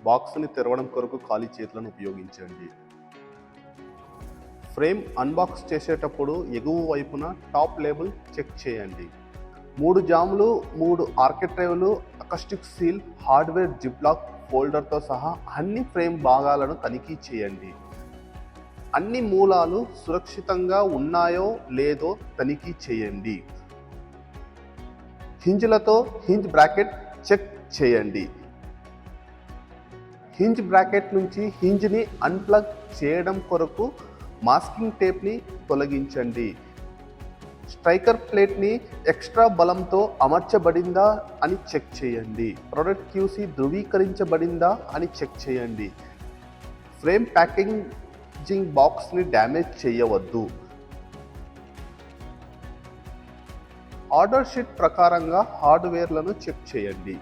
బాక్స్ని తెరవడం కొరకు ఖాళీ చేతులను ఉపయోగించండి. ఫ్రేమ్ అన్బాక్స్ చేసేటప్పుడు ఎగువ వైపున టాప్ లేబుల్ చెక్ చేయండి. 3 జాములు, 3 ఆర్కిట్రైవ్లు, అకస్టిక్ సీల్, హార్డ్వేర్ జిప్లాక్ ఫోల్డర్తో సహా అన్ని ఫ్రేమ్ భాగాలను తనిఖీ చేయండి. అన్ని మూలాలు సురక్షితంగా ఉన్నాయో లేదో తనిఖీ చేయండి. హింజ్లతో హింజ్ బ్రాకెట్ చెక్ చేయండి. హింజ్ బ్రాకెట్ నుంచి హింజ్ని అన్ప్లగ్ చేయడం కొరకు మాస్కింగ్ టేప్ని తొలగించండి. స్ట్రైకర్ ప్లేట్ని ఎక్స్ట్రా బలంతో అమర్చబడిందా అని చెక్ చేయండి. ప్రొడక్ట్ క్యూసీ ధృవీకరించబడిందా అని చెక్ చేయండి. ఫ్రేమ్ ప్యాకేజింగ్ బాక్స్ని డ్యామేజ్ చేయవద్దు. ఆర్డర్ షీట్ ప్రకారంగా హార్డ్వేర్లను చెక్ చేయండి.